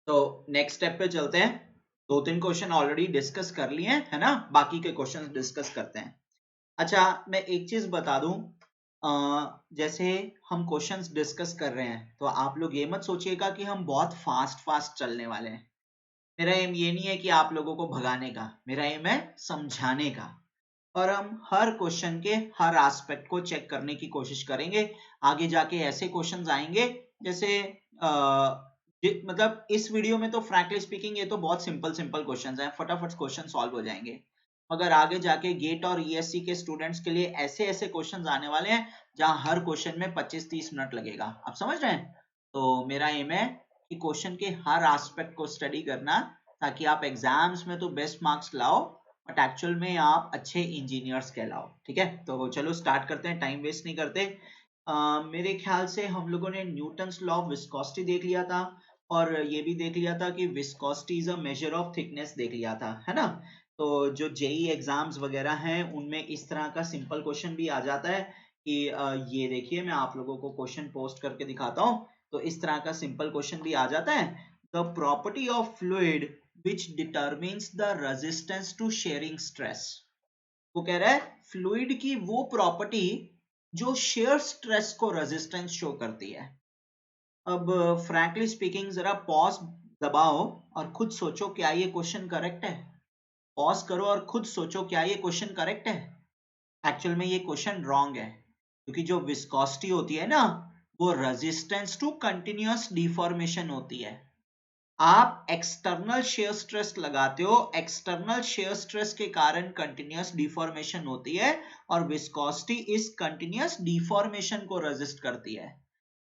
तो next step पे चलते हैं। 2-3 क्वेश्चन ऑलरेडी डिस्कस कर लिए हैं, है ना, बाकी के क्वेश्चन डिस्कस करते हैं। अच्छा, मैं एक चीज बता दूं, जैसे हम क्वेश्चंस डिस्कस कर रहे हैं तो आप लोग ये मत सोचिएगा कि हम बहुत फास्ट फास्ट चलने वाले हैं। मेरा एम ये नहीं है कि आप लोगों को भगाने का, मेरा एम है समझाने का। और हम हर क्वेश्चन के हर एस्पेक्ट को चेक करने की कोशिश करेंगे। आगे जाके ऐसे क्वेश्चंस आएंगे जैसे मतलब इस वीडियो में तो फ्रैंकली स्पीकिंग ये तो बहुत सिंपल सिंपल क्वेश्चंस हैं, फटाफट क्वेश्चन सॉल्व हो जाएंगे। मगर आगे जाके गेट और ईएससी के स्टूडेंट्स के लिए ऐसे ऐसे क्वेश्चंस आने वाले हैं जहां हर क्वेश्चन में 25-30 मिनट लगेगा। आप समझ रहे हैं? तो मेरा एम है कि क्वेश्चन के हर एस्पेक्ट को स्टडी करना, ताकि आप एग्जाम्स में तो बेस्ट मार्क्स लाओ बट एक्चुअल में आप अच्छे इंजीनियर्स कहलाओ। ठीक है, तो चलो स्टार्ट करते हैं, टाइम वेस्ट नहीं करते। मेरे ख्याल से हम लोगों ने न्यूटन्स लॉ ऑफ विस्कोसिटी देख लिया था और ये भी देख लिया था कि viscosity is a measure of thickness देख लिया था, है ना। तो जो जेई एग्जाम्स वगैरह हैं उनमें इस तरह का सिंपल क्वेश्चन भी आ जाता है कि ये देखिए, मैं आप लोगों को क्वेश्चन पोस्ट करके दिखाता हूँ। तो इस तरह का सिंपल क्वेश्चन भी आ जाता है। The property of fluid which determines the resistance to shearing stress। वो कह रहा है फ्लूइड की वो प्रॉपर्टी जो शेयर स्ट्रेस को रेजिस्टेंस शो करती है। अब फ्रैंकली स्पीकिंग जरा पॉज दबाओ और खुद सोचो, क्या ये क्वेश्चन करेक्ट है? पॉज करो और खुद सोचो, क्या ये क्वेश्चन करेक्ट है? एक्चुअल में ये क्वेश्चन रॉन्ग है, क्योंकि जो विस्कोसिटी होती है ना, वो रेजिस्टेंस टू कंटिन्यूअस डिफॉर्मेशन होती है। आप एक्सटर्नल शेयर स्ट्रेस लगाते हो, एक्सटर्नल शेयर स्ट्रेस के कारण कंटिन्यूअस डिफॉर्मेशन होती है और विस्कोसिटी इस कंटिन्यूअस डिफॉर्मेशन को रेजिस्ट करती है।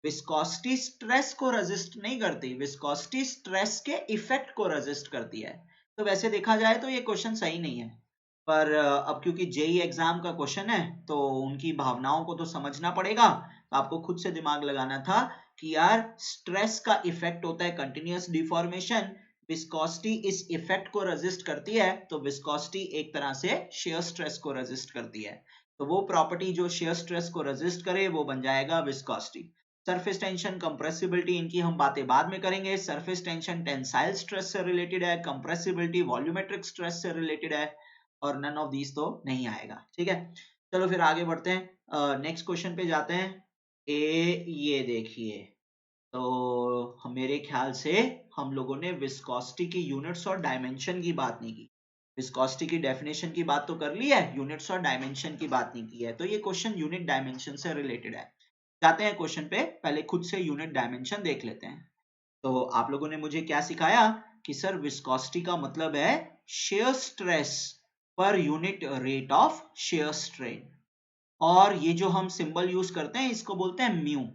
विस्कोसिटी स्ट्रेस को रेजिस्ट नहीं करती, विस्कोसिटी स्ट्रेस के इफेक्ट को रेजिस्ट करती है। तो वैसे देखा जाए तो ये क्वेश्चन सही नहीं है, पर अब क्योंकि जेई एग्जाम का क्वेश्चन है तो उनकी भावनाओं को तो समझना पड़ेगा। तो आपको खुद से दिमाग लगाना था कि यार स्ट्रेस का इफेक्ट होता है कंटिन्यूअस डिफॉर्मेशन, विस्कोसिटी इस इफेक्ट को रेजिस्ट करती है, तो विस्कोसिटी एक तरह से शेयर स्ट्रेस को रेजिस्ट करती है। तो वो प्रॉपर्टी जो शेयर स्ट्रेस को रेजिस्ट करे वो बन जाएगा विस्कोसिटी। सरफेस टेंशन, कंप्रेसिबिलिटी, इनकी हम बातें बाद में करेंगे। सरफेस टेंशन टेंसाइल स्ट्रेस से रिलेटेड है, कंप्रेसिबिलिटी वॉल्यूमेट्रिक स्ट्रेस से रिलेटेड है, और नन ऑफ दीज तो नहीं आएगा। ठीक है, चलो फिर आगे बढ़ते हैं, नेक्स्ट क्वेश्चन पे जाते हैं। ये देखिए, तो मेरे ख्याल से हम लोगों ने विस्कोसिटी की यूनिट्स और डायमेंशन की बात नहीं की। विस्कोसिटी की डेफिनेशन की बात तो कर ली है, यूनिट्स और डायमेंशन की बात नहीं की है। तो ये क्वेश्चन यूनिट डायमेंशन से रिलेटेड है। जाते हैं क्वेश्चन पे, पहले खुद से यूनिट डायमेंशन देख लेते हैं। तो आप लोगों ने मुझे क्या सिखाया कि सर विस्कोसिटी का मतलब है shear stress per unit rate of shear strain, और ये जो हम सिंबल यूज करते हैं इसको बोलते हैं म्यू।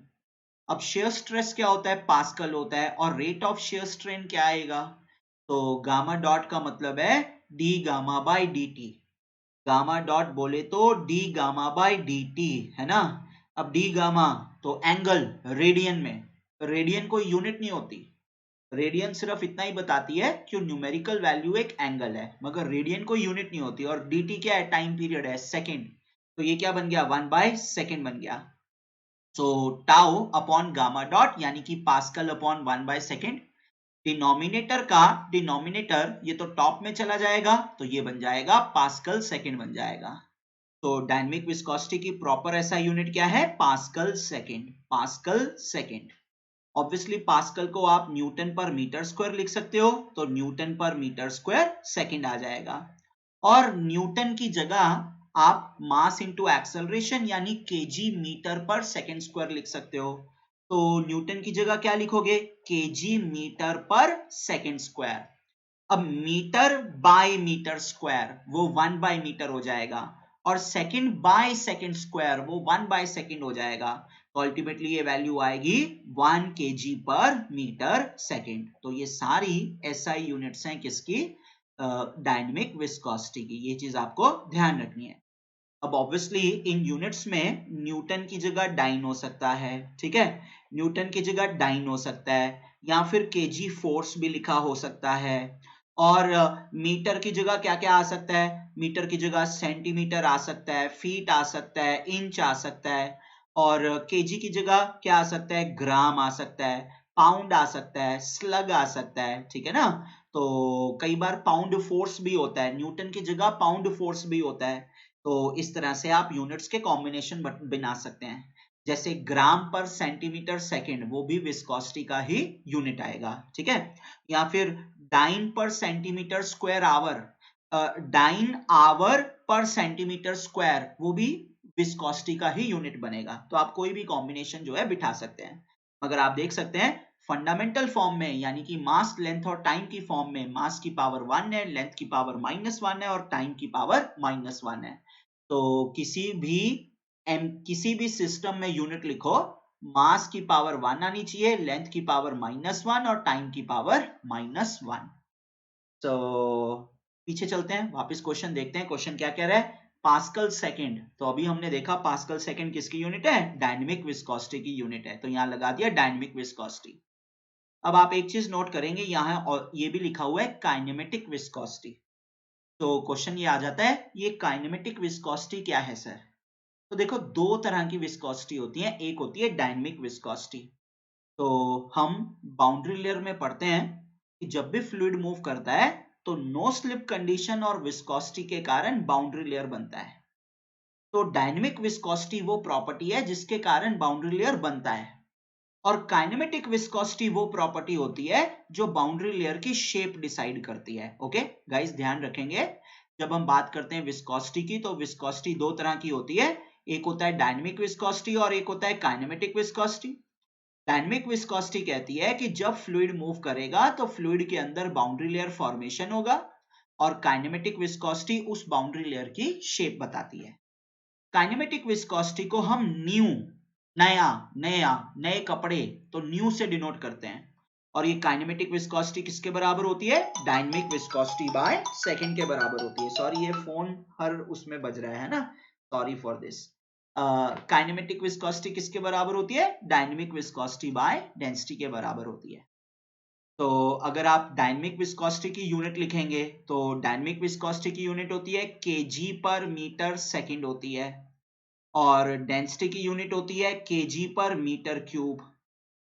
अब शेयर स्ट्रेस क्या होता है? पास्कल होता है। और रेट ऑफ शेयर स्ट्रेन क्या आएगा? तो गामा डॉट का मतलब है D gamma by D T. Gamma dot बोले तो D gamma by D T, है ना। अब डी गामा तो एंगल रेडियन में, रेडियन कोई यूनिट नहीं होती। रेडियन सिर्फ इतना ही बताती है कि न्यूमेरिकल वैल्यू एक एंगल है, मगर रेडियन कोई यूनिट नहीं होती। और dt क्या है? टाइम पीरियड है, सेकंड। तो ये क्या बन गया? 1/सेकंड बन गया। सो टाउ अपॉन गामा डॉट यानी कि पास्कल अपॉन 1/सेकंड। डिनोमिनेटर ये तो टॉप में चला जाएगा, तो ये बन जाएगा पास्कल सेकंड बन जाएगा। तो डायनेमिक विस्कोसिटी की प्रॉपर ऐसा यूनिट क्या है? Pascal second, pascal second. Obviously pascal को आप न्यूटन पर मीटर स्क्वायर लिख सकते हो, तो न्यूटन पर मीटर स्क्वायर सेकंड आ जाएगा। और न्यूटन की जगह आप मास इनटू एक्सेलरेशन यानी केजी मीटर पर सेकंड स्क्वायर लिख सकते हो। तो न्यूटन की जगह क्या लिखोगे? केजी मीटर पर सेकंड स्क्वायर। अब मीटर बाय मीटर स्क्वायर वो 1/मीटर हो जाएगा, और सेकंड बाय सेकंड स्क्वायर वो 1/सेकंड हो जाएगा। तो अल्टीमेटली ये वैल्यू आएगी 1 kg पर मीटर सेकंड। तो ये सारी एसआई यूनिट्स हैं किसकी? डायनेमिक विस्कोसिटी की। ये चीज आपको ध्यान रखनी है। अब ऑब्वियसली इन यूनिट्स में न्यूटन की जगह डाइन हो सकता है, ठीक है, न्यूटन की जगह डाइन हो सकता है, या फिर केजी फोर्स भी लिखा हो सकता है। और मीटर की जगह क्या क्या आ सकता है? मीटर की जगह सेंटीमीटर आ सकता है, फीट आ सकता है, इंच आ सकता है। और केजी की जगह क्या आ सकता है? ग्राम आ सकता है। पाउंड आ सकता है, स्लग आ सकता है, ठीक है ना। तो कई बार पाउंड फोर्स भी होता है, न्यूटन की जगह पाउंड फोर्स भी होता है। तो इस तरह से आप यूनिट्स के कॉम्बिनेशन बना सकते हैं। जैसे ग्राम पर सेंटीमीटर सेकंड, वो भी विस्कोसिटी का ही यूनिट आएगा, ठीक है। या फिर डाइन पर centimetre square hour, dyne hour पर सेंटीमीटर स्क्वायर, वो भी विस्कोसिटी का ही यूनिट बनेगा। तो आप कोई भी कॉम्बिनेशन जो है बिठा सकते हैं। मगर आप देख सकते हैं फंडामेंटल फॉर्म में, यानी कि मास, लेंथ और टाइम की फॉर्म में, मास की पावर 1 है, लेंथ की पावर -1 है और टाइम की पावर -1 है। तो किसी भी सिस्टम में यूनिट लिखो, मास की पावर 1 आनी चाहिए, लेंथ की पावर -1 और टाइम की पावर -1। तो पीछे चलते हैं, वापस क्वेश्चन देखते हैं। क्वेश्चन क्या कह रहा है, पास्कल सेकंड। तो अभी हमने देखा पास्कल सेकंड किसकी यूनिट है, डायनेमिक विस्कोसिटी की यूनिट है। तो यहां लगा दिया डायनेमिक विस्कोसिटी। अब आप एक चीज नोट करेंगे, यहाँ और ये भी लिखा हुआ है काइनेमेटिक विस्कोसिटी। तो क्वेश्चन ये आ जाता है, ये काइनेमेटिक विस्कोसिटी क्या है सर। तो देखो, दो तरह की विस्कोसिटी होती है, एक होती है डायनेमिक विस्कोसिटी। तो हम बाउंड्री लेयर में पढ़ते हैं कि जब भी फ्लूइड मूव करता है तो नो स्लिप कंडीशन और विस्कोसिटी के कारण बाउंड्री लेयर बनता है। तो डायनेमिक विस्कोसिटी वो प्रॉपर्टी है जिसके कारण बाउंड्री लेयर बनता है, और काइनेमेटिक विस्कोसिटी वो प्रॉपर्टी होती है जो बाउंड्री लेयर की शेप डिसाइड करती है। ओके गाइस, ध्यान रखेंगे, जब हम बात करते हैं विस्कोसिटी की, तो विस्कोसिटी दो तरह की होती है, एक होता है डायनेमिक विस्कोसिटी और एक होता है काइनेमेटिक विस्कोसिटी। डायनेमिक विस्कोसिटी कहती है कि जब फ्लूइड मूव करेगा तो फ्लूइड के अंदर बाउंड्री लेयर फॉर्मेशन होगा, और काइनेमेटिक विस्कोसिटी उस बाउंड्री लेयर की शेप बताती है। काइनेमेटिक विस्कोसिटी को हम न्यू, नया, नए कपड़े, तो न्यू से डिनोट करते हैं। और ये काइनेमेटिक विस्कोसिटी किसके बराबर होती है, डायनेमिक विस्कोसिटी बाय सेकंड के बराबर होती है। सॉरी, ये फोन हर उसमें बज रहा है ना, sorry for this. Kinematic viscosity किसके बराबर होती है, डायनेमिक विस्कोसिटी बाय डेंसिटी के बराबर होती है। तो अगर आप डायनेमिक विस्कोसिटी की यूनिट लिखेंगे, तो डायनेमिक विस्कोसिटी की यूनिट होती है केजी पर मीटर सेकंड होती है, और डेंसिटी की यूनिट होती है केजी पर मीटर क्यूब।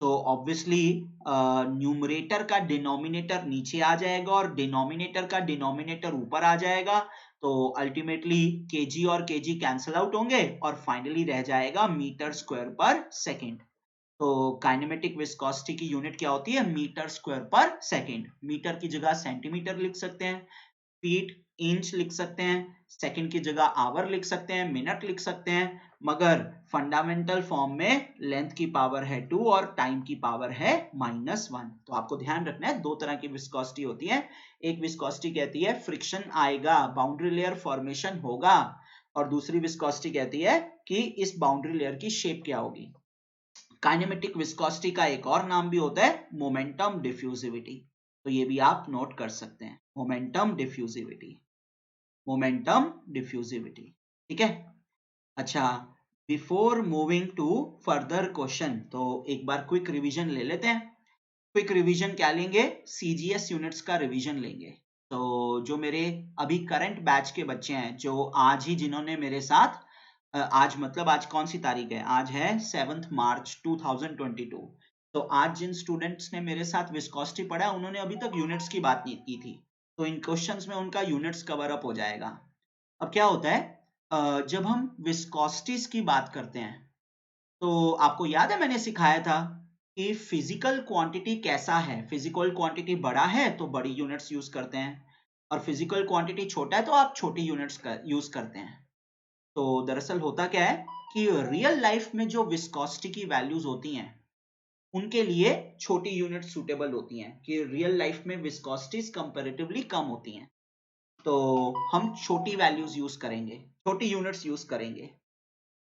तो ऑब्वियसली न्यूमरेटर का डिनोमिनेटर नीचे आ जाएगा और डिनोमिनेटर का डिनोमिनेटर ऊपर आ जाएगा। तो अल्टीमेटली केजी और केजी कैंसल आउट होंगे और फाइनली रह जाएगा मीटर स्क्वायर पर सेकंड। तो काइनेमेटिक विस्कोसिटी की यूनिट क्या होती है, मीटर स्क्वायर पर सेकंड। मीटर की जगह सेंटीमीटर लिख सकते हैं, फीट, इंच लिख सकते हैं, सेकंड की जगह आवर लिख सकते हैं, मिनट लिख सकते हैं। मगर फंडामेंटल फॉर्म में लेंथ की पावर है 2 और टाइम की पावर है -1। तो आपको ध्यान रखना है, दो तरह की विस्कोसिटी होती है। एक विस्कोसिटी कहती है फ्रिक्शन आएगा, बाउंड्री लेयर फॉर्मेशन होगा, और दूसरी विस्कोसिटी कहती है कि इस बाउंड्री लेयर की शेप क्या होगी। काइनेमेटिक विस्कोसिटी का एक और नाम भी होता है मोमेंटम डिफ्यूजिविटी। तो ये भी आप नोट कर सकते हैं, मोमेंटम डिफ्यूजिविटी, मोमेंटम डिफ्यूजिविटी, ठीक है। अच्छा, before moving to further question, तो एक बार क्विक रिवीजन ले लेते हैं। क्विक रिवीजन क्या लेंगे, सीजीएस यूनिट्स का रिवीजन लेंगे। तो जो मेरे अभी करंट बैच के बच्चे हैं, जो आज ही जिन्होंने मेरे साथ, आज मतलब आज कौन सी तारीख है, आज है 7 मार्च 2022। तो आज जिन स्टूडेंट्स ने मेरे साथ विस्कोसिटी पढ़ा, उन्होंने अभी तक यूनिट्स की बात नहीं की थी, तो इन क्वेश्चंस में उनका यूनिट्स कवर अप हो जाएगा। अब क्या होता है, जब हम विस्कोसिटीज की बात करते हैं, तो आपको याद है मैंने सिखाया था कि फिजिकल क्वांटिटी कैसा है। फिजिकल क्वांटिटी बड़ा है तो बड़ी यूनिट्स यूज करते हैं, और फिजिकल क्वांटिटी छोटा है तो आप छोटी यूनिट्स यूज करते हैं। तो दरअसल होता क्या है कि रियल लाइफ में जो विस्कोसिटी की वैल्यूज होती हैं, उनके लिए छोटी यूनिट सूटेबल होती हैं, कि रियल लाइफ में विस्कोसिटीज कंपैरेटिवली कम होती हैं। तो हम छोटी वैल्यूज यूज करेंगे, छोटी यूनिट्स यूज करेंगे।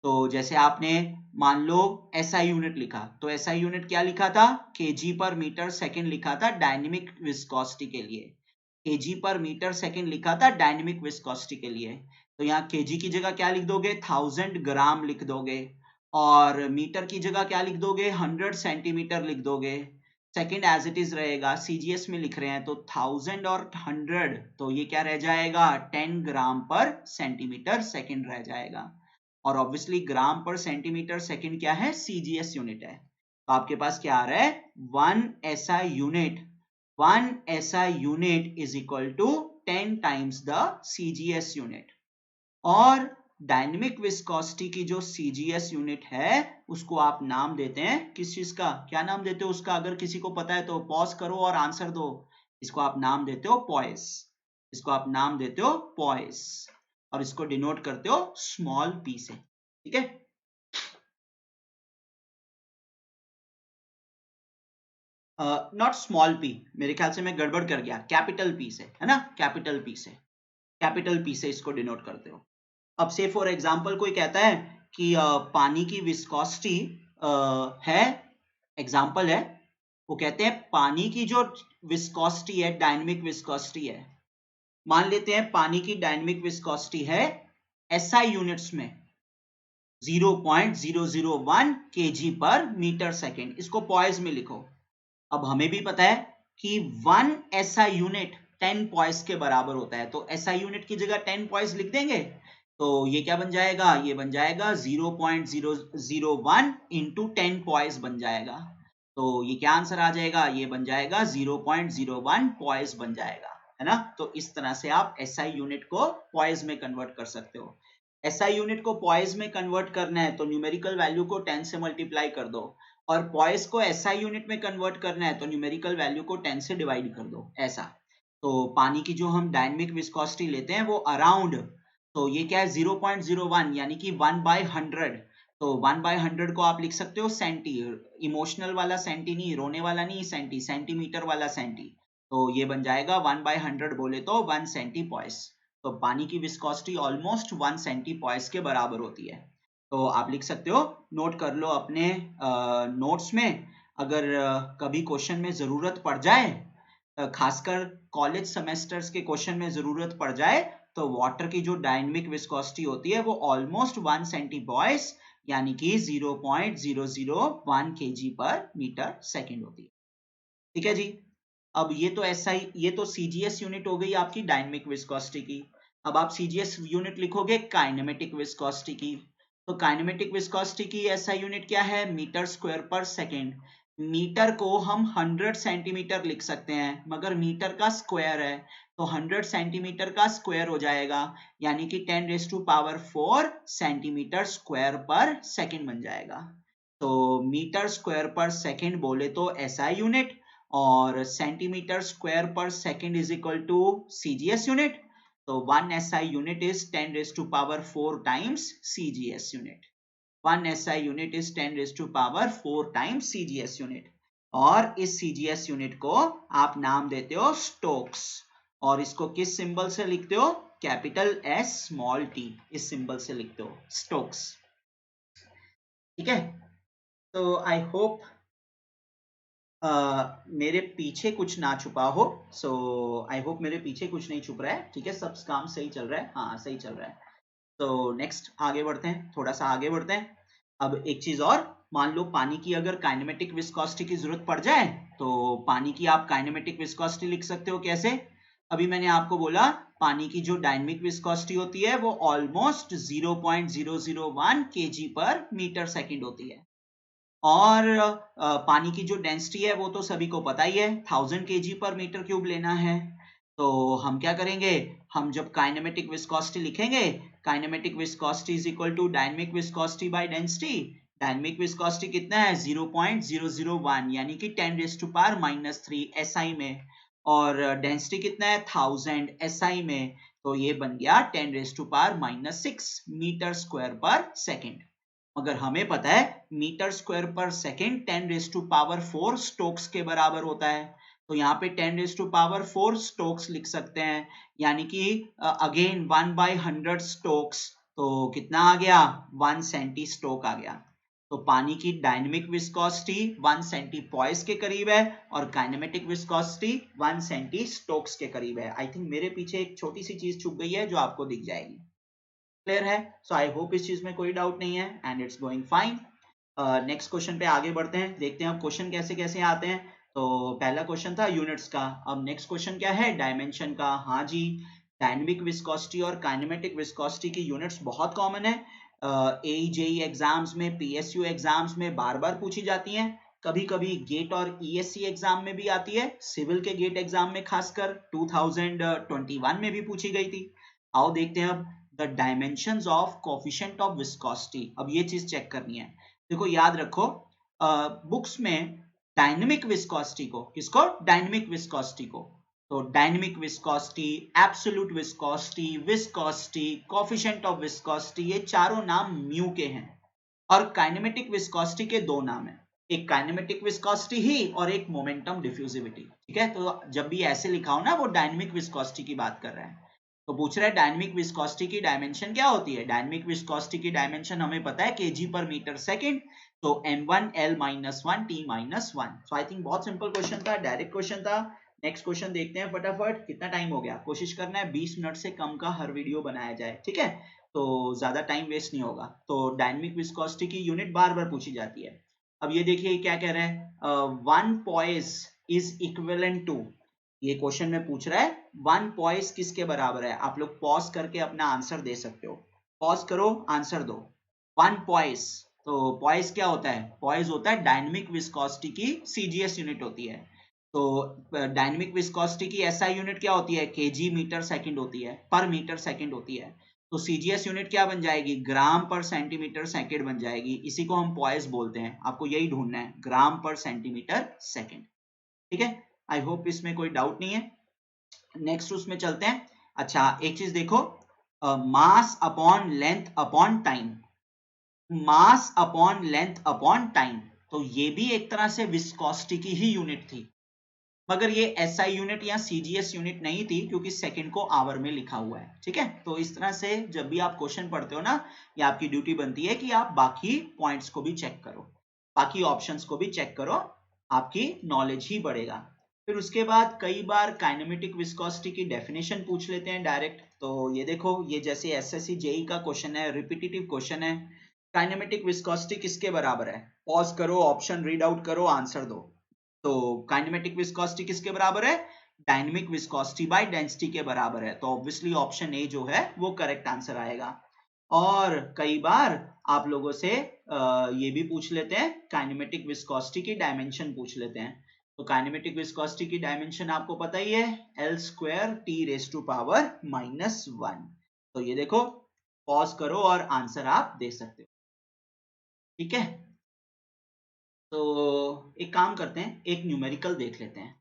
तो जैसे आपने मान लो एसआई यूनिट लिखा, तो एसआई यूनिट क्या लिखा था, केजी पर मीटर सेकंड लिखा था डायनेमिक विस्कोसिटी के लिए। केजी पर मीटर सेकंड लिखा था डायनेमिक विस्कोसिटी के लिए। तो यहाँ केजी की जगह क्या लिख दोगे, 1000 ग्राम लिख दोगे, और मीटर की जगह क्या लिख दोगे, 100 सेंटीमीटर लिख दोगे। सेकंड एज इट इज रहेगा, सीजीएस में लिख रहे हैं तो 1000 और 100, तो ये क्या रह जाएगा, 10 ग्राम पर सेंटीमीटर सेकंड रह जाएगा। और ऑब्वियसली ग्राम पर सेंटीमीटर सेकंड क्या है, सीजीएस यूनिट है। तो आपके पास क्या आ रहा है 1 SI unit is equal to 10 times the CGS unit. और डायनेमिक विस्कोसिटी की जो CGS यूनिट है उसको आप नाम देते हैं किस चीज का, क्या नाम देते हो उसका? अगर किसी को पता है तो पॉज करो और आंसर दो। इसको आप नाम देते हो पॉइस, इसको आप नाम देते हो पॉइस, और इसको डिनोट करते हो स्मॉल p से। ठीक है, नॉट स्मॉल p, मेरे ख्याल से मैं गड़बड़ कर गया, कैपिटल P से, है ना, कैपिटल P से, कैपिटल P से इसको डिनोट करते हो। अब से फॉर एग्जांपल कोई कहता है कि पानी की विस्कोसिटी है, एग्जांपल है, वो कहते हैं पानी की जो विस्कोसिटी है डायनेमिक विस्कोसिटी है, मान लेते हैं पानी की डायनेमिक विस्कोसिटी है SI यूनिट्स में 0.001 kg पर मीटर सेकेंड, इसको पॉइस में लिखो। अब हमें भी पता है कि 1 SI यूनिट 10 पॉइस के बराबर होता है, तो SI यूनिट की जगह 10 पॉइस लिख देंगे, तो ये क्या बन जाएगा, ये बन जाएगा 0.001 इंटू 10 पॉइस बन जाएगा। तो ये क्या आंसर आ जाएगा, ये बन जाएगा 0.01 पॉइस बन जाएगा, है ना। तो इस तरह से आप SI यूनिट को पॉइस में कन्वर्ट कर सकते हो। SI यूनिट को पॉइस में कन्वर्ट करना है तो न्यूमेरिकल वैल्यू को 10 से मल्टीप्लाई कर दो, और पॉइस को SI यूनिट में कन्वर्ट करना है तो न्यूमेरिकल वैल्यू को 10 से डिवाइड कर दो, ऐसा। तो पानी की जो हम डायनेमिक विस्कोसिटी लेते हैं वो अराउंड, तो ये क्या है 0.01 यानी कि 1/100, तो 1/100 को आप लिख सकते हो सेंटी, इमोशनल वाला सेंटी नहीं, रोने वाला नहीं सेंटी, सेंटीमीटर वाला सेंटी, तो ये बन जाएगा 1/100 बोले तो 1 सेंटी पॉइस। तो पानी की विस्कोसिटी ऑलमोस्ट 1 सेंटी पॉइस के बराबर होती है। तो आप लिख सकते हो, नोट कर लो अपने नोट्स में, अगर कभी क्वेश्चन में जरूरत पड़ जाए, खासकर कॉलेज सेमेस्टर्स के क्वेश्चन में जरूरत पड़ जाए, तो वाटर की जो डायनेमिक विस्कोसिटी होती है वो ऑलमोस्ट 1 सेंटी पॉइस यानी कि 0.001 kg पर मीटर सेकेंड होती है। ठीक है जी, अब ये तो SI, ये तो CGS यूनिट हो गई आपकी डायनेमिक विस्कोसिटी की। अब आप CGS यूनिट लिखोगे काइनेमेटिक विस्कोसिटी की, तो काइनेमेटिक विस्कोसिटी की SI यूनिट क्या है, मीटर स्क्वायर पर सेकेंड। मीटर को हम 100 सेंटीमीटर लिख सकते हैं, मगर मीटर का स्क्वायर है तो 100 सेंटीमीटर का स्क्वायर हो जाएगा, यानी कि 10⁴ सेंटीमीटर स्क्वायर पर सेकेंड बन जाएगा। तो मीटर स्क्वायर पर सेकेंड बोले तो SI यूनिट, और सेंटीमीटर स्क्वायर पर second is equal to CGS unit. तो 1 SI unit is 10⁴ times CGS unit. 1 SI unit is 10⁴ times CGS unit, और इस CGS यूनिट को आप नाम देते हो स्टोक्स, और इसको किस सिंबल से लिखते हो, कैपिटल S स्मॉल t, इस सिंबल से लिखते हो स्टोक्स। ठीक है, तो आई होप मेरे पीछे कुछ ना छुपा हो, सो आई होप मेरे पीछे कुछ नहीं छुप रहा है। ठीक है, सब काम सही चल रहा है, हाँ सही चल रहा है। तो नेक्स्ट आगे बढ़ते हैं, थोड़ा सा आगे बढ़ते हैं। अब एक चीज और, मान लो पानी की अगर काइनेमेटिक विस्कोसिटी की जरूरत पड़ जाए, तो पानी की आप काइनेमेटिक विस्कोसिटी लिख सकते हो कैसे। अभी मैंने आपको बोला पानी की जो डायनेमिक विस्कोसिटी होती है वो ऑलमोस्ट 0.001 kg पर मीटर सेकेंड होती है, और पानी की जो डेंसिटी है वो तो सभी को पता ही है, 1000 kg पर मीटर क्यूब लेना है। तो हम क्या करेंगे, हम जब काइनेमेटिक विस्कोसिटी लिखेंगे, kinematic viscosity is equal to dynamic viscosity by density. Dynamic viscosity कितना है 0.001 यानी कि 10⁻³ SI में, और डेंसिटी कितना है 1000 SI में, तो ये बन गया 10⁻⁻6 मीटर स्क्वायर पर सेकेंड। मगर हमें पता है मीटर स्क्वायर पर सेकेंड 10⁴ स्टोक्स के बराबर होता है, तो यहाँ पे 10⁴ स्टोक्स लिख सकते हैं, यानी कि अगेन 1/100 स्टोक्स, तो कितना आ गया 1 सेंटी स्टोक आ गया। तो पानी की डायनेमिक विस्कोसिटी 1 सेंटी पॉइस के करीब है, और काइनेमेटिक विस्कोसिटी 1 सेंटी स्टोक्स के करीब है। आई थिंक मेरे पीछे एक छोटी सी चीज छुप गई है जो आपको दिख जाएगी। क्लियर है, सो आई होप इस चीज में कोई डाउट नहीं है, and it's going fine. Next question पे आगे बढ़ते हैं, देखते हैं अब क्वेश्चन कैसे कैसे आते हैं। तो पहला क्वेश्चन था यूनिट्स का, अब नेक्स्ट क्वेश्चन क्या है, डायमेंशन का। हाँ जी, डायनेमिक विस्कोसिटी और काइनेमेटिक विस्कोसिटी की यूनिट्स बहुत कॉमन है, AE JEE एग्जाम्स में, PSU एग्जाम्स में बार बार पूछी जाती हैं, कभी कभी गेट और ईएससी एग्जाम में भी आती है, सिविल के गेट एग्जाम में खासकर 2021 में भी पूछी गई थी। आओ देखते हैं अब the dimensions of coefficient of viscosity. अब ये चीज चेक करनी है। देखो याद रखो, बुक्स में डायनेमिक विस्कोसिटी को, किसको, डायनेमिक विस्कोसिटी को, तो dynamic viscosity, absolute viscosity, viscosity, coefficient of viscosity, ये चारों नाम म्यू के हैं। और काइनेमेटिक विस्कोसिटी के दो नाम है, एक काइनेमेटिक विस्कोसिटी ही और एक मोमेंटम डिफ्यूजिविटी। ठीक है, तो जब भी ऐसे लिखा हो ना, वो डायनेमिक विस्कोसिटी की बात कर रहे हैं। तो पूछ रहा है डायनेमिक विस्कोसिटी की डायमेंशन क्या होती है। डायनेमिक विस्कोसिटी की डायमेंशन हमें पता है केजी पर मीटर सेकंड, तो m1 l - 1 t - 1। So I think बहुत सिंपल क्वेश्चन था, डायरेक्ट क्वेश्चन था। नेक्स्ट क्वेश्चन देखते हैं फटाफट। कितना टाइम हो गया, कोशिश करना है 20 मिनट से कम का हर वीडियो बनाया जाए, ठीक है, तो ज्यादा टाइम वेस्ट नहीं होगा। तो डायनेमिक विस्कोसिटी की यूनिट बार बार पूछी जाती है। अब ये देखिए क्या कह रहे हैं, 1 poise इज इक्विवेलेंट टू, ये क्वेश्चन में पूछ रहा है 1 poise किसके बराबर है। आप लोग पॉज करके अपना आंसर दे सकते हो, पॉज करो आंसर दो। 1 poise, तो पॉइस क्या होता है, पॉइस होता है डायनेमिक विस्कोसिटी की सीजीएस यूनिट होती है। तो डायनेमिक विस्कोसिटी की एसआई यूनिट क्या होती है, केजी मीटर सेकंड होती है, पर मीटर सेकंड होती है। तो सीजीएस यूनिट क्या बन जाएगी, ग्राम पर सेंटीमीटर सेकंड बन जाएगी। इसी को हम पॉइस बोलते हैं, आपको यही ढूंढना है, ग्राम पर सेंटीमीटर सेकंड। ठीक है, आई होप इसमें कोई डाउट नहीं है। नेक्स्ट उसमें चलते हैं। अच्छा एक चीज देखो, mass upon length upon time, mass upon length upon time, तो ये भी एक तरह से विस्कोसिटी की ही यूनिट थी, मगर ये एसआई यूनिट या सीजीएस यूनिट नहीं थी क्योंकि सेकंड को आवर में लिखा हुआ है। ठीक है, तो इस तरह से जब भी आप क्वेश्चन पढ़ते हो ना, ये आपकी ड्यूटी बनती है कि आप बाकी पॉइंट्स को भी चेक करो, बाकी ऑप्शंस को भी चेक करो, आपकी नॉलेज ही बढ़ेगा। फिर उसके बाद कई बार काइनेमेटिक विस्कोसिटी की डेफिनेशन पूछ लेते हैं डायरेक्ट। तो ये देखो, ये जैसे एसएससी जेई का क्वेश्चन है, रिपीटेटिव क्वेश्चन है, काइनेमेटिक विस्कोसिटी किसके बराबर है, पॉज करो, ऑप्शन रीड आउट करो, आंसर दो। तो काइनेमेटिक विस्कोसिटी किसके बराबर है, डायनेमिक विस्कोसिटी बाय डेंसिटी के बराबर है। तो ऑब्वियसली ऑप्शन ए जो है वो करेक्ट आंसर आएगा। और कई बार आप लोगों से ये भी पूछ लेते हैं, काइनेमेटिक विस्कोसिटी की डायमेंशन पूछ लेते हैं। तो काइनेमेटिक विस्कोसिटी की डायमेंशन आपको पता ही है, L² T⁻⁻⁻1। तो ये देखो, पॉज करो और आंसर आप दे सकते हो। ठीक है, तो एक काम करते हैं, एक न्यूमेरिकल देख लेते हैं।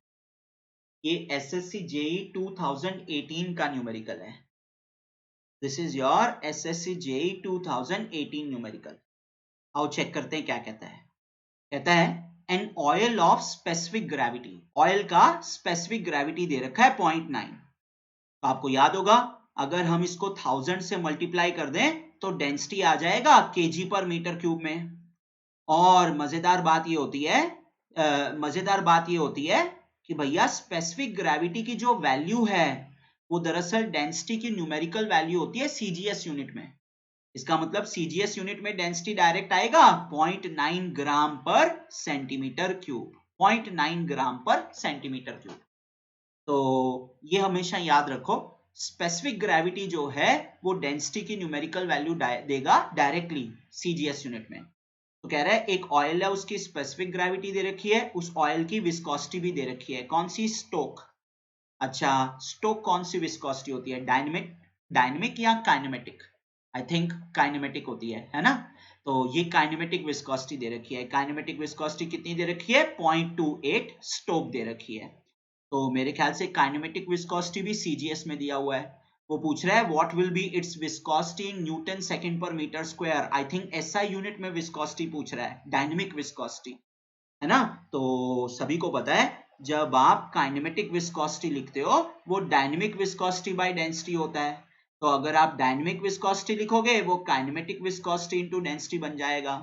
ये एसएससी जेई 2018 का न्यूमेरिकल है। This is your SSC JE 2018 numerical. आओ चेक करते हैं क्या कहता है। कहता है an oil of specific gravity, oil का स्पेसिफिक ग्रेविटी दे रखा है 0.9। तो आपको याद होगा, अगर हम इसको 1000 से मल्टीप्लाई कर दें तो डेंसिटी आ जाएगा केजी पर मीटर क्यूब में। और मजेदार बात ये होती है कि भैया स्पेसिफिक ग्रेविटी की जो वैल्यू है वो दरअसल डेंसिटी की न्यूमेरिकल वैल्यू होती है सीजीएस यूनिट में। इसका मतलब सीजीएस यूनिट में डेंसिटी डायरेक्ट आएगा 0.9 ग्राम पर सेंटीमीटर क्यूब, 0.9 ग्राम पर सेंटीमीटर क्यूब। तो ये हमेशा याद रखो, स्पेसिफिक ग्रेविटी जो है वो डेंसिटी की न्यूमेरिकल वैल्यू देगा डायरेक्टली सीजीएस यूनिट में। तो कह रहा है एक ऑयल है, उसकी स्पेसिफिक ग्रेविटी दे रखी है, उस ऑयल की विस्कोसिटी भी दे रखी है। कौन सी, स्टोक। अच्छा स्टोक कौन सी विस्कोसिटी होती है, डायनेमिक या काइनेमेटिक, आई थिंक काइनेमेटिक होती है ना। तो ये काइनेमेटिक विस्कोसिटी दे रखी है। काइनेमेटिक विस्कोसिटी कितनी दे रखी है, 0.28 स्टोक दे रखी है। तो मेरे ख्याल से काइनेमेटिक विस्कोसिटी भी सीजीएस में दिया हुआ है। वो पूछ रहा है what will be its viscosity in newton second per metre square. I think SI unit में विस्कोसिटी पूछ रहा है, डायनेमिक विस्कोसिटी, है ना। तो सभी को पता है जब आप काइनेमेटिक विस्कोसिटी लिखते हो वो डायनेमिक विस्कोसिटी बाय डेंसिटी होता है। तो अगर आप डायनेमिक विस्कोसिटी लिखोगे वो काइनेमेटिक विस्कोसिटी इनटू डेंसिटी बन जाएगा।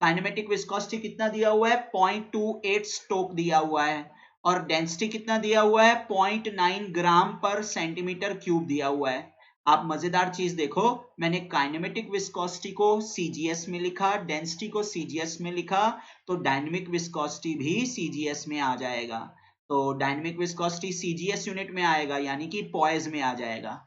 काइनेमेटिक विस्कोसिटी कितना दिया हुआ है, 0.28 स्टोक दिया हुआ है, और डेंसिटी कितना दिया हुआ है, 0.9 ग्राम पर सेंटीमीटर क्यूब दिया हुआ है। आप मजेदार चीज देखो, मैंने काइनेमेटिक विस्कोसिटी को सीजीएस में लिखा, डेंसिटी को सीजीएस में लिखा, तो डायनेमिक विस्कोसिटी भी सीजीएस में आ जाएगा। तो डायनेमिक विस्कोसिटी सीजीएस यूनिट में आएगा, यानी कि पॉइस में आ जाएगा।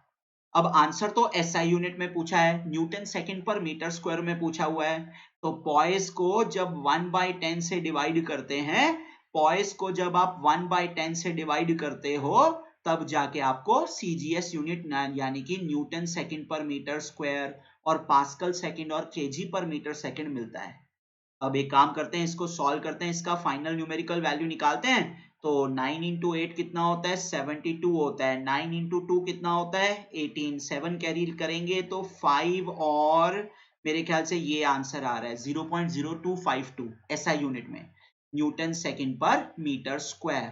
अब आंसर तो एसआई यूनिट में पूछा है, Newton second per metre square में पूछा हुआ है। तो पॉइस को जब 1/10 से डिवाइड करते हैं, पॉइस को जब आप 1/10 से डिवाइड करते हो तब जाके आपको सीजीएस यूनिट यानी कि Newton second per metre square और पास्कल सेकंड और केजी पर मीटर सेकंड मिलता है। अब एक काम करते हैं, इसको सॉल्व करते हैं, इसका फाइनल न्यूमेरिकल वैल्यू निकालते हैं। तो 9 इंटू 8 कितना होता है, 72 होता है। 9 इंटू 2 कितना होता है, 18। 7 कैरी करेंगे तो 5 और मेरे ख्याल से ये आंसर आ रहा है 0.0252 एसआई यूनिट में, Newton second per metre square.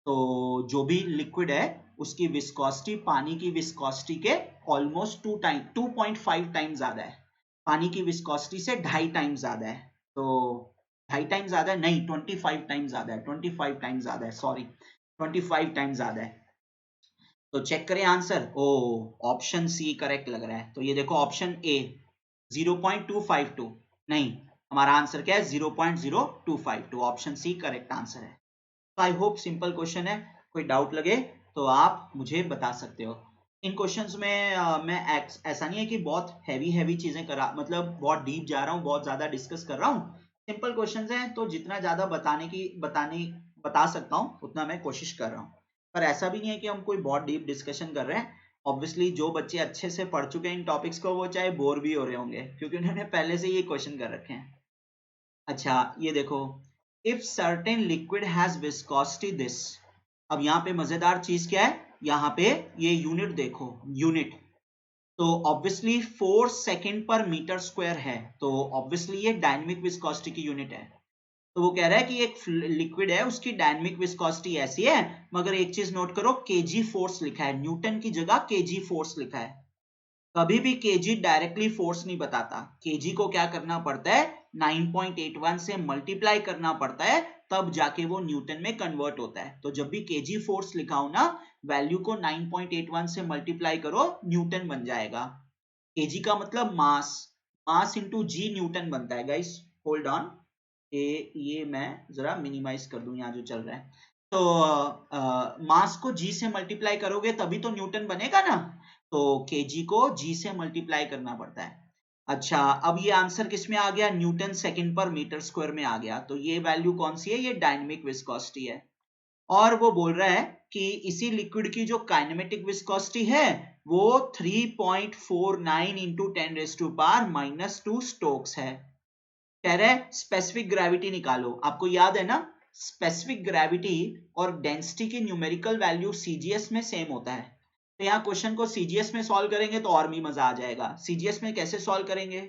तो जो भी लिक्विड है उसकी विस्कोसिटी पानी की विस्कोसिटी के ऑलमोस्ट 2.5 टाइम्स ज्यादा है, पानी की विस्कोसिटी से 2.5 टाइम्स ज्यादा है। तो 2.5 टाइम्स ज्यादा है नहीं, 25 टाइम्स ज्यादा है, 25 टाइम्स ज्यादा है, सॉरी 25 टाइम्स ज्यादा है। तो चेक करें आंसर। ओ, ऑप्शन सी करेक्ट लग रहा है। तो ये देखो ऑप्शन ए 0.252 नहीं, हमारा आंसर क्या है 0.0252, ऑप्शन सी करेक्ट आंसर है। आई होप सिंपल क्वेश्चन है, कोई डाउट लगे तो आप मुझे बता सकते हो। इन क्वेश्चंस में मैं ऐसा नहीं है कि बहुत हैवी चीजें करा, मतलब बहुत डीप जा रहा हूँ, बहुत ज्यादा डिस्कस कर रहा हूँ। सिंपल क्वेश्चंस हैं तो जितना ज्यादा बता सकता हूँ उतना मैं कोशिश कर रहा हूँ। पर ऐसा भी नहीं है कि हम कोई बहुत डीप डिस्कशन कर रहे हैं। ऑब्वियसली जो बच्चे अच्छे से पढ़ चुके हैं इन टॉपिक्स को वो चाहे बोर भी हो रहे होंगे क्योंकि उन्होंने पहले से ये क्वेश्चन कर रखे हैं। अच्छा ये देखो, if certain liquid has viscosity this. अब यहाँ पे मजेदार चीज क्या है, यहाँ पे ये यूनिट देखो, यूनिट तो obviously 4 second per metre square है, तो ऑब्वियसली ये डायनेमिक विस्कोसिटी की यूनिट है। तो वो कह रहा है कि एक लिक्विड है उसकी डायनेमिक विस्कोसिटी ऐसी है, मगर एक चीज नोट करो, केजी फोर्स लिखा है, न्यूटन की जगह केजी फोर्स लिखा है। कभी भी केजी डायरेक्टली फोर्स नहीं बताता, केजी को क्या करना पड़ता है, 9.81 से मल्टीप्लाई करना पड़ता है, तब जाके वो न्यूटन में कन्वर्ट होता है। तो जब भी केजी फोर्स लिखा हो ना, वैल्यू को 9.81 से मल्टीप्लाई करो, न्यूटन बन जाएगा। केजी का मतलब मास, मास इंटू जी न्यूटन बनता है। गाइस होल्ड ऑन, ये मैं जरा मिनिमाइज कर दूं यहाँ जो चल रहा है। तो मास को जी से मल्टीप्लाई करोगे तभी तो न्यूटन बनेगा ना, तो केजी को जी से मल्टीप्लाई करना पड़ता है। अच्छा अब ये आंसर किस में आ गया, Newton second per metre square में आ गया। तो ये वैल्यू कौन सी है, ये डायनेमिक विस्कोसिटी है। और वो बोल रहा है कि इसी लिक्विड की जो काइनेमेटिक विस्कोसिटी है वो 3.49 इंटू 10⁻⁻² स्टोक्स है। कह रहे हैं स्पेसिफिक ग्रेविटी निकालो। आपको याद है ना, स्पेसिफिक ग्रेविटी और डेंसिटी की न्यूमेरिकल वैल्यू सीजीएस में सेम होता है। तो यहाँ क्वेश्चन को सीजीएस में सॉल्व करेंगे तो और भी मजा आ जाएगा। सीजीएस में कैसे सॉल्व करेंगे,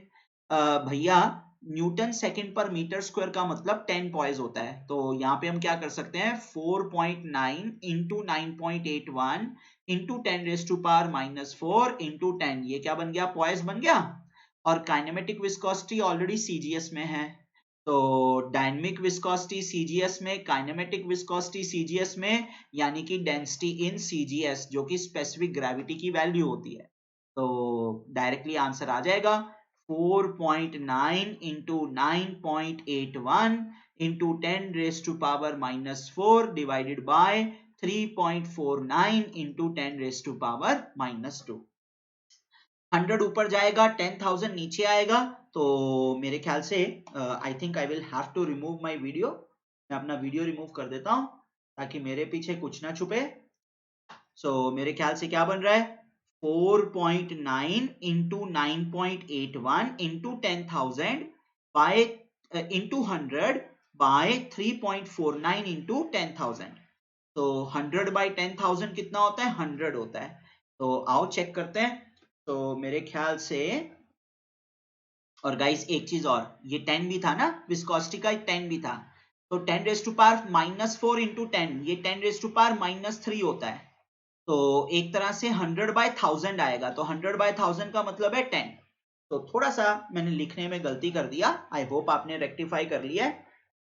भैया Newton second per metre square का मतलब 10 पॉइज होता है। तो यहाँ पे हम क्या कर सकते हैं, 4.9 इंटू 9.81 इंटू 10⁻⁻4 इंटू 10, ये क्या बन गया, पॉइज बन गया। और काइनेमेटिक विस्कोसिटी ऑलरेडी सीजीएस में है, तो डायनेमिक विस्कोसिटी सीजीएस में, काइनेमेटिक विस्कोसिटी सीजीएस में, यानी कि डेंसिटी इन सीजीएस जो कि स्पेसिफिक ग्रेविटी की वैल्यू होती है। तो डायरेक्टली आंसर आ जाएगा 4.9 into 9.81 into 10⁻⁻4 divided by 3.49 into 10⁻⁻2। 100 ऊपर जाएगा, 10,000 नीचे आएगा। तो मेरे ख्याल से I think I will have to remove my video. मैं अपना वीडियो रिमूव कर देता हूं ताकि मेरे पीछे कुछ ना छुपे। सो मेरे ख्याल से क्या बन रहा है, 4.9 into 9.81 into 10,000 by into 100 by 3.49 into 10,000। तो 100 बाय 10,000 कितना होता है, 100 होता है। तो आओ चेक करते हैं। तो मेरे ख्याल से, और गाइस एक चीज और, ये 10 भी था ना, विस्कोसिटी का 10 भी था, तो 10⁻⁻4 इंटू 10, ये 10⁻⁻3 होता है। तो एक तरह से 100 बाय 1000 आएगा, तो 100 बाय 1000 का मतलब है 10। तो थोड़ा सा मैंने लिखने में गलती कर दिया, आई होप आपने रेक्टिफाई कर लिया है।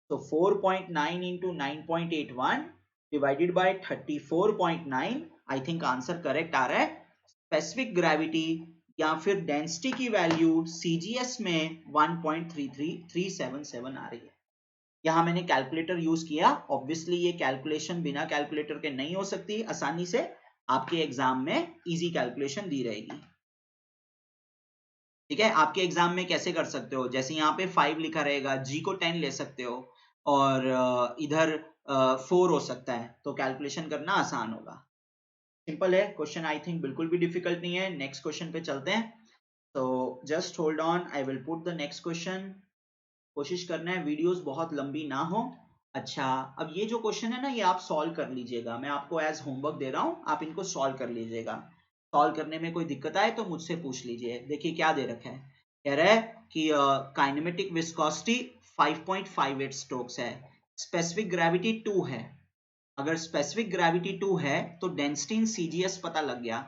तो 4.9 into 9.81 divided by 34.9, I think answer correct आ रहा है। स्पेसिफिक ग्रेविटी या फिर डेंसिटी की वैल्यू सीजीएस में 1.33377 आ रही है। यहाँ मैंने कैलकुलेटर यूज किया, ऑब्वियसली ये कैलकुलेशन बिना कैलकुलेटर के नहीं हो सकती आसानी से, आपके एग्जाम में इजी कैलकुलेशन दी रहेगी। ठीक है, आपके एग्जाम में कैसे कर सकते हो, जैसे यहाँ पे 5 लिखा रहेगा, जी को 10 ले सकते हो और इधर 4 हो सकता है, तो कैलकुलेशन करना आसान होगा। सिंपल है क्वेश्चन, आई थिंक बिल्कुल भी डिफिकल्ट नहीं है। नेक्स्ट क्वेश्चन पे चलते हैं, तो just hold on, I will put the next question. कोशिश करना है वीडियोस बहुत लंबी ना हो। अच्छा, अब ये जो क्वेश्चन है ना, ये आप सॉल्व कर लीजिएगा, मैं आपको एज होमवर्क दे रहा हूँ, आप इनको सॉल्व कर लीजिएगा। सॉल्व करने में कोई दिक्कत आए तो मुझसे पूछ लीजिए। देखिए क्या दे रखा है, कह रहा है कि काइनेमेटिक विस्कोसिटी 5.58 स्ट्रोक्स है, स्पेसिफिक ग्रेविटी 2 है। अगर स्पेसिफिक ग्रेविटी 2 है तो डेंसिटी इन सीजीएस पता लग गया।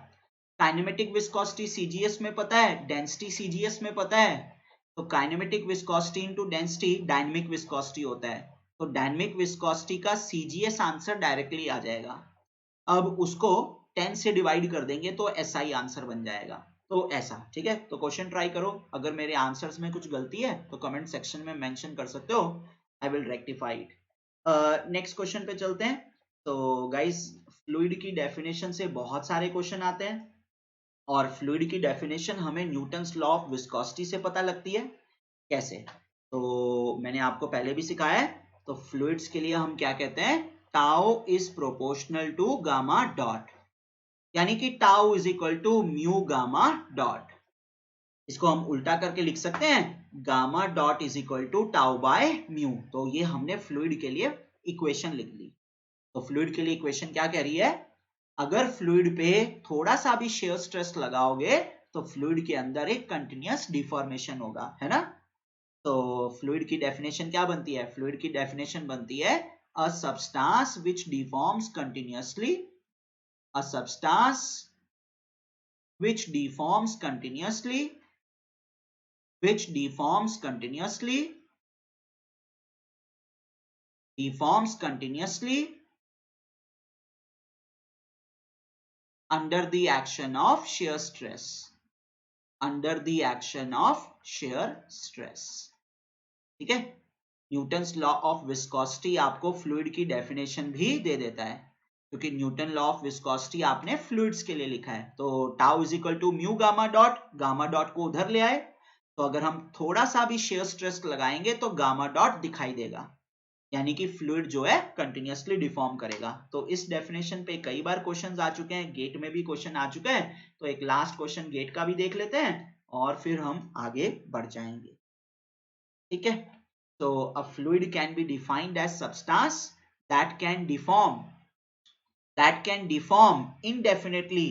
काइनेमेटिक विस्कोसिटी सीजीएस में पता है, डेंसिटी सीजीएस में पता है, तो kinematic viscosity into density dynamic viscosity होता है, तो डायनेमिक विस्कोसिटी का सीजीएस आंसर डायरेक्टली आ जाएगा। अब उसको 10 से डिवाइड कर देंगे तो एसआई आंसर बन जाएगा, तो ऐसा। ठीक है, तो क्वेश्चन ट्राई करो, अगर मेरे आंसर्स में कुछ गलती है तो कमेंट सेक्शन में मेंशन कर सकते हो, I will rectify it. Next question पे चलते हैं। तो गाइस, फ्लूइड की डेफिनेशन से बहुत सारे क्वेश्चन आते हैं, और फ्लूइड की डेफिनेशन हमें न्यूटन्स लॉ ऑफ विस्कोसिटी से पता लगती है। कैसे, तो मैंने आपको पहले भी सिखाया है। तो फ्लूइड्स के लिए हम क्या कहते हैं, tau is proportional to gamma dot, यानी कि tau is equal to mu gamma dot. इसको हम उल्टा करके लिख सकते हैं, gamma dot is equal to tau by mu. तो ये हमने फ्लूइड के लिए इक्वेशन लिख ली। तो फ्लूइड के लिए इक्वेशन क्या कह रही है, अगर फ्लूइड पे थोड़ा सा भी शेयर स्ट्रेस लगाओगे तो फ्लूइड के अंदर एक कंटिन्यूअस डिफॉर्मेशन होगा, है ना। तो फ्लूइड की डेफिनेशन क्या बनती है, फ्लूइड की डेफिनेशन बनती है a substance which deforms continuously, a substance which deforms continuously, which deforms continuously, deforms continuously under the action of shear stress, under the action of shear stress। ठीक है, Newton's law of viscosity आपको fluid की definition भी दे देता है, क्योंकि Newton law of viscosity आपने फ्लूइड्स के लिए लिखा है। तो tau is equal to mu gamma dot, gamma dot को उधर ले आए, तो अगर हम थोड़ा सा भी शेयर स्ट्रेस लगाएंगे तो गामा डॉट दिखाई देगा, यानी कि फ्लूइड जो है कंटिन्यूअसली डिफॉर्म करेगा। तो इस डेफिनेशन पे कई बार क्वेश्चंस आ चुके हैं, गेट में भी क्वेश्चन आ चुका है, तो एक लास्ट क्वेश्चन गेट का भी देख लेते हैं और फिर हम आगे बढ़ जाएंगे। ठीक है, so a fluid can be defined as substance that can deform indefinitely,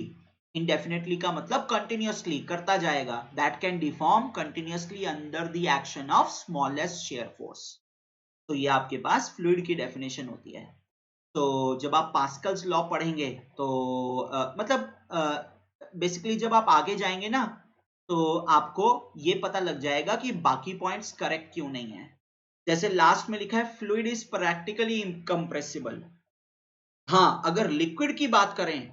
indefinitely का मतलब continuously करता जाएगा, that can deform continuously under the action of smallest shear force। तो ये आपके पास फ्लूइड की डेफिनेशन होती है। तो जब आप पास्कल्स लॉ पढ़ेंगे तो बेसिकली जब आप आगे जाएंगे ना, तो आपको ये पता लग जाएगा कि बाकी पॉइंट्स करेक्ट क्यों नहीं है। जैसे लास्ट में लिखा है फ्लूइड इज प्रैक्टिकली इनकम्प्रेसिबल। हाँ, अगर लिक्विड की बात करें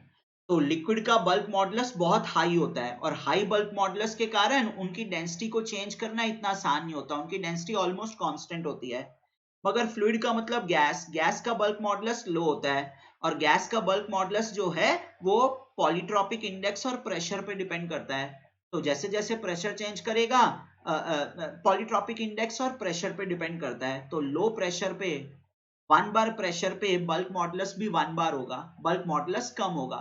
तो लिक्विड का बल्क मॉडुलस बहुत हाई होता है, और हाई बल्क मॉडुलस के कारण उनकी डेंसिटी को चेंज करना इतना आसान नहीं होता, उनकी डेंसिटी ऑलमोस्ट कांस्टेंट होती है। मगर फ्लूइड का मतलब गैस, गैस का बल्क मॉडुलस लो होता है, और गैस का बल्क मॉडुलस जो है वो पॉलीट्रॉपिक इंडेक्स और प्रेशर पे डिपेंड करता है। तो जैसे जैसे प्रेशर चेंज करेगा, पॉलीट्रॉपिक इंडेक्स और प्रेशर पे डिपेंड करता है। तो लो प्रेशर पे 1 बार प्रेशर पे बल्क मॉडुलस भी 1 बार होगा, बल्क मॉडुलस कम होगा,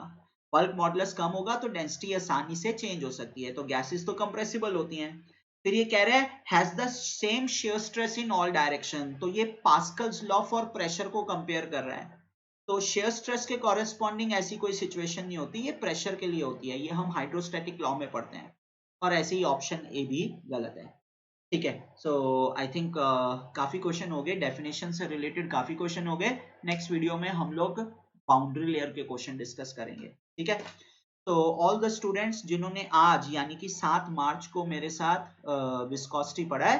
बल्क मॉडुलस कम होगा तो डेंसिटी आसानी से चेंज हो सकती है, तो गैसेस तो कंप्रेसिबल होती हैं। फिर ये कह रहा है has the same shear stress in all direction, तो ये पास्कल्स लॉ फॉर प्रेशर को कंपेयर कर रहा है। तो shear स्ट्रेस के कॉरेस्पॉन्डिंग ऐसी कोई सिचुएशन नहीं होती, ये प्रेशर के लिए होती है, ये हम हाइड्रोस्टैटिक लॉ में पढ़ते हैं, और ऐसे ही ऑप्शन ए भी गलत है। ठीक है, सो आई थिंक काफी क्वेश्चन हो गए, डेफिनेशन से रिलेटेड काफी क्वेश्चन हो गए। नेक्स्ट वीडियो में हम लोग बाउंड्री लेयर के क्वेश्चन डिस्कस करेंगे। ठीक है, तो ऑल द स्टूडेंट्स जिन्होंने आज यानी कि 7 मार्च को मेरे साथ विस्कोसिटी पढ़ा है,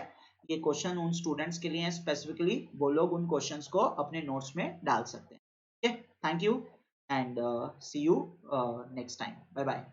ये क्वेश्चन उन स्टूडेंट्स के लिए हैं स्पेसिफिकली, वो लोग उन क्वेश्चंस को अपने नोट्स में डाल सकते हैं। ठीक है, thank you and see you next time, bye bye.